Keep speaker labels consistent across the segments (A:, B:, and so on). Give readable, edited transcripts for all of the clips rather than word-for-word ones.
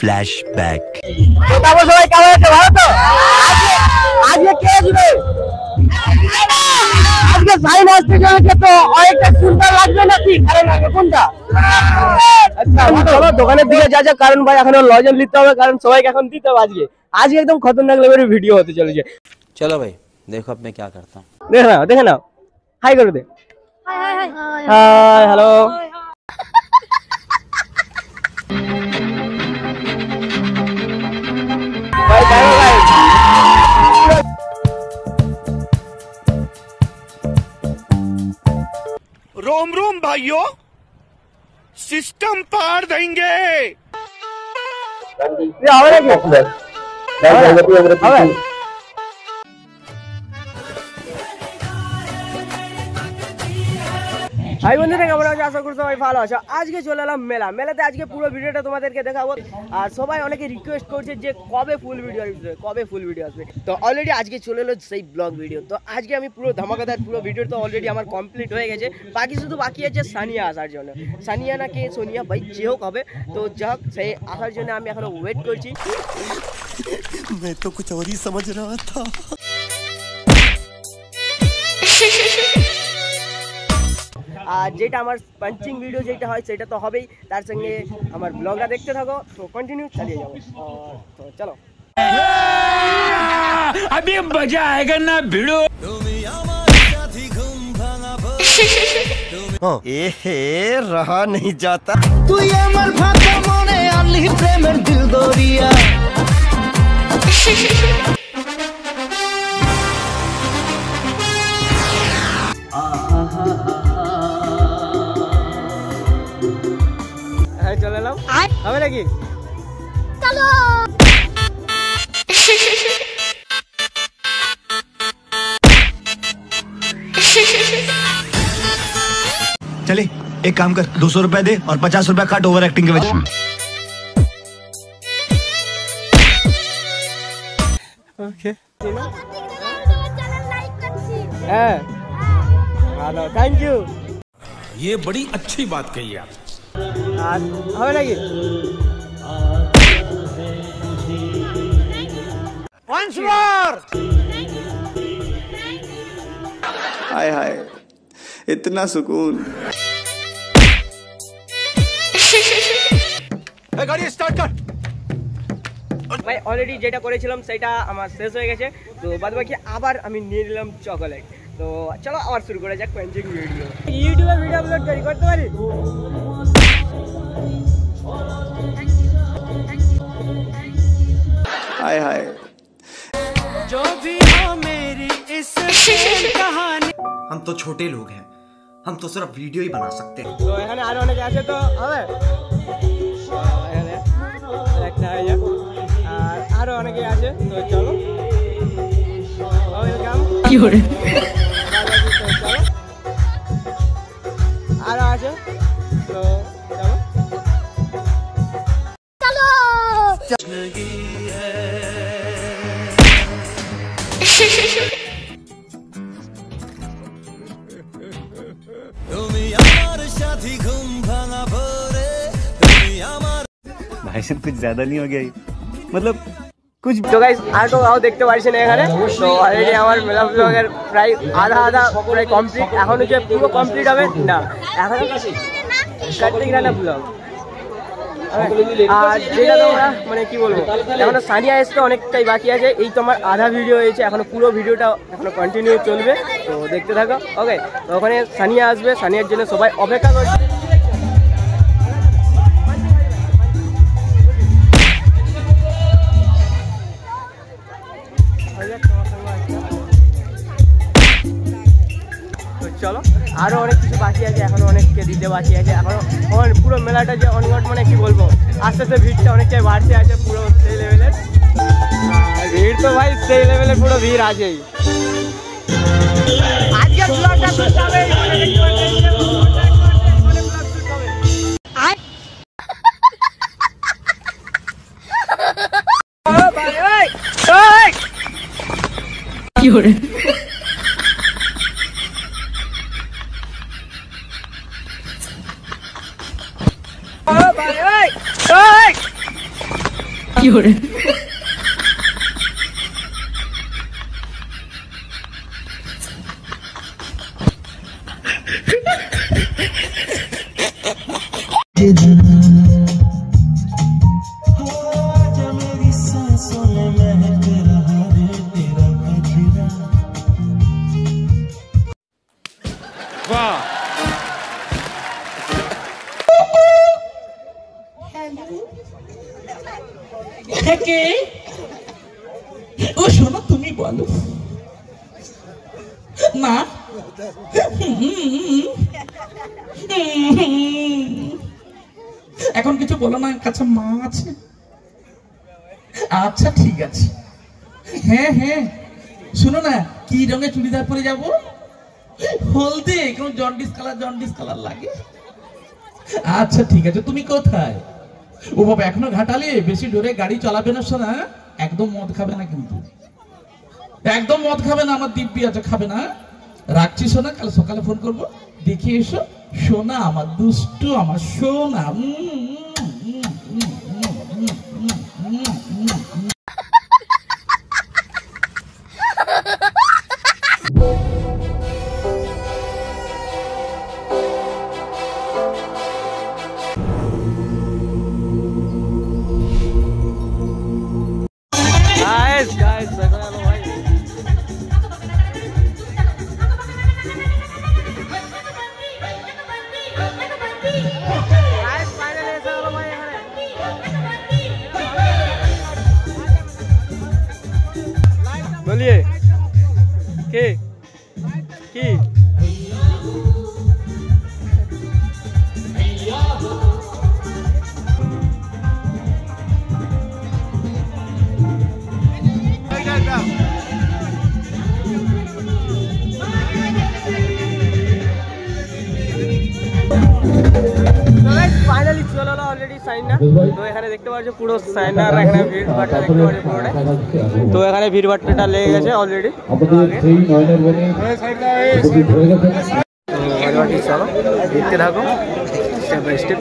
A: Flashback.
B: तो তারপর সবাই কেমন আছে, ভালো তো? আজকে কে আসবে? আজকে সাইন আসতে চলেছে, তো অনেকটা সুন্দর লাগবে নাকি? কারণ আগে কোনটা? আচ্ছা চলো দোকানের দিকে যা, কারণ ভাই এখন লজেন্স নিতে হবে, কারণ সবাইকে এখন দিতে হবে। আজকে একদম খতরনাক লেভেলের ভিডিও হতে চলেছে।
A: चलो भाई देखो अब मैं क्या करता हूँ।
B: দেখে নাও হাই করে দে। Hi hello. ভাই দেখো ভাই,
C: रोम रोम भाइयों, सिस्टम पार देंगे।
B: হবে নাকি? হবে। ভাই বন্ধুরা কেমন আছো? আশা করি সবাই ভালো আছো। আজকে চলে এলাম মেলাতে। আজকে পুরো ভিডিওটা তোমাদেরকে দেখাবো। আর সবাই অনেকে রিকোয়েস্ট করছে যে কবে ফুল ভিডিও আসবে, তো অলরেডি আজকে চলে এলো সেই ব্লগ ভিডিও। তো আজকে আমি পুরো ধামাকাদার পুরো ভিডিও তো অলরেডি আমার কমপ্লিট হয়ে গেছে। বাকি আছে সানিয়া আসার জন্য। সানিয়া না কে সোনিয়া ভাই যে হোক হবে, তো যাক সেই আসার জন্য আমি এখনো ওয়েট করছি।
A: मैं तो कुछ और ही समझ रहा था।
B: আর যেটা আমার পাঞ্চিং ভিডিও যেটা হয় সেটা তো হবেই, তার সঙ্গে আমার ব্লগটা দেখতে থাকো, তো কন্টিনিউ চালিয়ে যাবো। তো চলো
C: अभी मजा आएगा ना भिड़ो।
A: एहे रहा नहीं जाता।
D: তুই আমার ভাষা মনে আনলি প্রেমের দিল দরিয়া।
B: হ্যাঁ চলে এলাম, হবে নাকি?
E: চলো
F: चले एक काम कर, 200 रुपए दे और 50 रुपए काट ओवर एक्टिंग के वजह।
B: ওকে হ্যাঁ ভালো, থ্যাংক ইউ।
C: ये बड़ी अच्छी बात कही आप।
B: আর হবে নাকি?
C: Once more।
A: हाय हाय इतना सुकून।
C: गाड़ी स्टार्ट कर।
B: ভাই অলরেডি যেটা করেছিলাম সেটা আমার শেষ হয়ে গেছে, তো বাদ বাকি আবার আমি নিয়ে নিলাম চকোলেট। তো চলো আবার শুরু করা যাক পাঞ্চিং ভিডিও। ইউটিউবে ভিডিও আপলোড করতে পারি।
A: हाय हाय
D: जो भी हो मेरी इस कहानी।
F: हम तो छोटे लोग हैं, हम तो सिर्फ वीडियो ही बना सकते हैं।
B: তো এখানে আরো অনেকে আছে, তো হবে এখানে একটা আর আরো অনেকে আছে, তো চলো ওয়েলকাম। কি করে চলো আরো আছে, তো চলো
F: भाई साहब कुछ ज्यादा नहीं हो गया ये? मतलब
B: कुछ तो गाइस আর তো आओ দেখতে পারছি না এখানে। তো অলরেডি আমার মেলা ব্লগের প্রায় আধা পুরো কমপ্লিট, এখনো যে পুরো কমপ্লিট হবে না, এখনো কার্তিক রানা ব্লগ। আর যেটা তোমরা মানে কি বলবো, এখনো সানিয়া আসতে অনেকটাই বাকি আছে। এই তোমার আধা ভিডিও হয়েছে, এখনো পুরো ভিডিওটা এখনো কন্টিনিউ চলবে, তো দেখতে থাকো। ওকে, তো ওখানে সানিয়া আসবে, সানিয়ার জন্য সবাই অপেক্ষা করছে। চলো আরো অনেক কিছু বাকি আছে, এখনো অনেককে দিতে বাকি আছে। এখনো পুরো মেলাটা যে অনেক মানে কি বলবো, আস্তে আস্তে ভিড়টা অনেকটাই বাড়তে আছে, পুরো সেই লেভেলের ভিড়। তো ভাই সেই লেভেলের পুরো ভিড় আছেই। আজকে ব্লগটা শুট হবে, কি করে
E: ও শোনো তুমি বলো না এখন কিছু বলো না, কাছে মা আছে। আচ্ছা ঠিক আছে, হ্যাঁ হ্যাঁ শোনো না, কি রঙের চুড়িদার পরে যাবো? হলদে, কোন জন্ডিস কালার লাগে। আচ্ছা ঠিক আছে, তুমি কোথায়? ও বাবা এখনো ঘাটালে, বেশি জোরে গাড়ি চালাবে না শোনা, একদম মদ খাবে না কিন্তু, একদম মদ খাবে না, আমার দিব্যি আছে, খাবে না। রাখছি শোনা, কাল সকালে ফোন করবো, দেখে এসো সোনা, আমার দুষ্টু, আমার সোনা।
B: बोलिए के की ফাইনালি চলে এলো অলরেডি সাইনা। তো এখানে দেখতে পাচ্ছ পুরো সাইনার এখানে ভিড় ভাট্টা দেখতে পাচ্ছ পুরোটা। তো এখানে ভিড় ভাট্টাটা লেগে গেছে অলরেডি। চলো দেখতে থাকো স্টেপ বাই স্টেপ।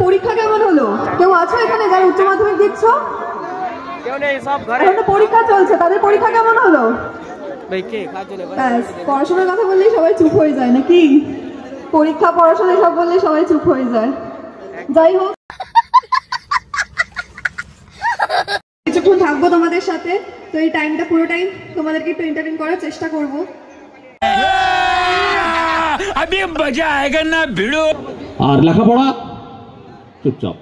G: পরীক্ষা কেমন হলো? কেউ আছো এখানে যারা উচ্চ মাধ্যমিক দিচ্ছ?
B: কেউ নেই, সব ঘরে।
G: পরীক্ষা চলছে, তাদের পরীক্ষা কেমন হলো? পড়াশোনার কথা বললেই সবাই চুপ হয়ে যায় নাকি? পরীক্ষা পড়াশোনা সব বললেই সবাই চুপ হয়ে যায়। যাই হোক, কিছুক্ষণ থাকবো তোমাদের সাথে। তো এই টাইমটা পুরো টাইম তোমাদেরকে একটু এন্টারটেইন করার চেষ্টা করবো।
C: अभी मजा आएगा ना भिड़ो।
H: আর লেখাপড়া চুপচাপ।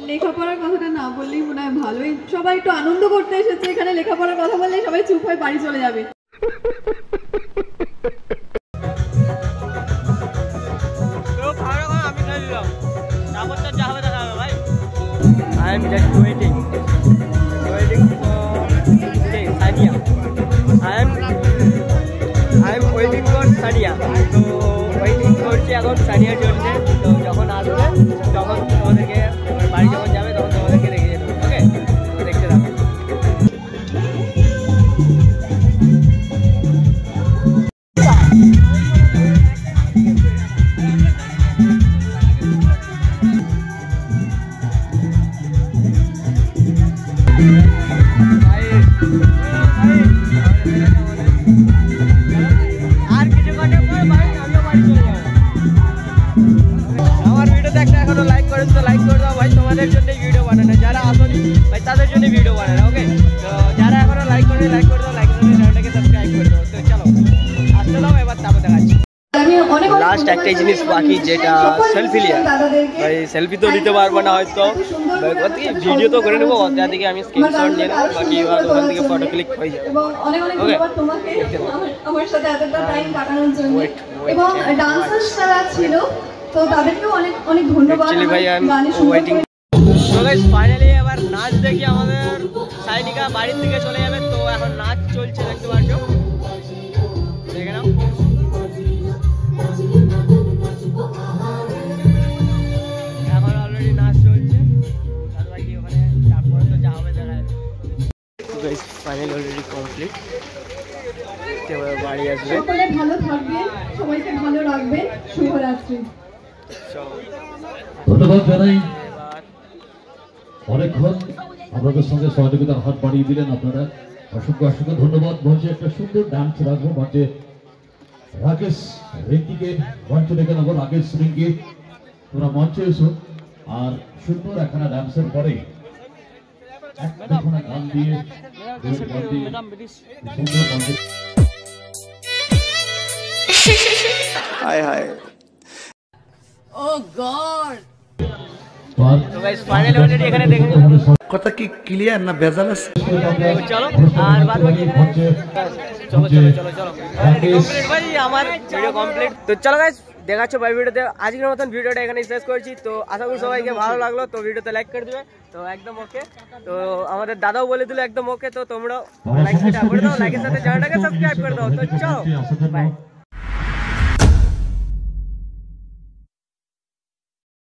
G: লেখাপড়ার কথাটা না বললেই মনে হয় ভালোই। সবাই একটু আনন্দ করতে এসেছে এখানে, লেখাপড়ার কথা বললেই সবাই চুপ হয়ে বাড়ি চলে যাবে।
B: I'm just waiting for Sania. তো ওয়েটিং করছি এখন, সানিয়া চলছে। তো যখন আসবে তখন তোমাদেরকে, বাড়ি যখন যাবে তখন তোমাদেরকে দেখে যেতে হবে। ওকে, দেখতে থাকো। আমার ভিডিও দেখতে এখনো লাইক করেন তো লাইক করে দাও ভাই, তোমাদের জন্য ভিডিও বানানো, যারা আসনি ভাই তাদের জন্য ভিডিও বানানো। ওকে, তো যারা এখনো লাইক করে দাও, লাইক করে চ্যানেলটাকে সাবস্ক্রাইব করে দাও। তো চলো আসতে দাও, এবার তারপর দেখাচ্ছি।
G: আমি
B: লাস্ট একটাই জিনিস বাকি, যেটা সেলফি লিয়া। ভাই সেলফি তো দিতে পারবো না হয়তো, ভিডিও তো করে নেবো, ওটা থেকে আমি স্ক্রিনশট নিয়ে নেবো, বাকি ওখান থেকে ফটো ক্লিক হয়ে যাবে।
G: এবং অনেক অনেক ধন্যবাদ তোমাকে আমার সাথে এতটা টাইম কাটানোর জন্য। এবং ডান্সার্স যারা ছিল তো তাদেরকেও অনেক অনেক ধন্যবাদ।
B: তো গাইস ফাইনালি এবার নাচ দেখি আমাদের সাইনিকা বাড়ির দিকে চলে যাবে। তো এখন নাচ চলছে, দেখতে পাচ্ছ, দেখে নাও। এখন অলরেডি নাচ চলছে, তারপর কি ওখানে তারপরে তো যা হবে দেখা যাবে। তো গাইস ফাইনালি অলরেডি কমপ্লিট, এবার বাড়ি আসবে।
G: সকলে ভালো থাকবেন, সবাইকে ভালো রাখবেন। শুভরাত্রি।
H: ধন্যবাদ জানাই, অনেকক্ষণ আপনাদের সঙ্গে সহযোগিতার হাত বাড়িয়ে দিলেন আপনারা, অসংখ্য অসংখ্য ধন্যবাদ। মঞ্চে একটা সুন্দর ডান্স রাখবো, মঞ্চে রাকেশ রিঙ্কিকে মঞ্চে ডেকে নেবো। রাকেশ রিঙ্কি, তোমরা মঞ্চে এসো, আর সুন্দর একখানা ডান্সের পরে একখানা গান দিয়ে সুন্দর মঞ্চে
A: हाय हाय
B: তো গাইস ফাইনালি অলরেডি এখানে দেখে
A: কথা কি ক্লিয়ার না ভেজাল আছে?
B: চলো, আর বাদ বাকি চলো চলো চলো চলো কমপ্লিট ভাই, আমার ভিডিও কমপ্লিট। তো চলো গাইস, দেখাচ্ছ ভাই ভিডিওতে। আজকের মতন ভিডিওটা এখানে শেষ করছি। তো আশা করি সবাইকে ভালো লাগলো। তো ভিডিওতে লাইক করে দিবে, তো একদম ওকে। তো আমাদের দাদাও বলে দিল একদম ওকে। তো তোমরাও লাইক করে দাও, লাইকের সাথে চ্যানেলটাকে সাবস্ক্রাইব করে দাও। তো চলো বাই।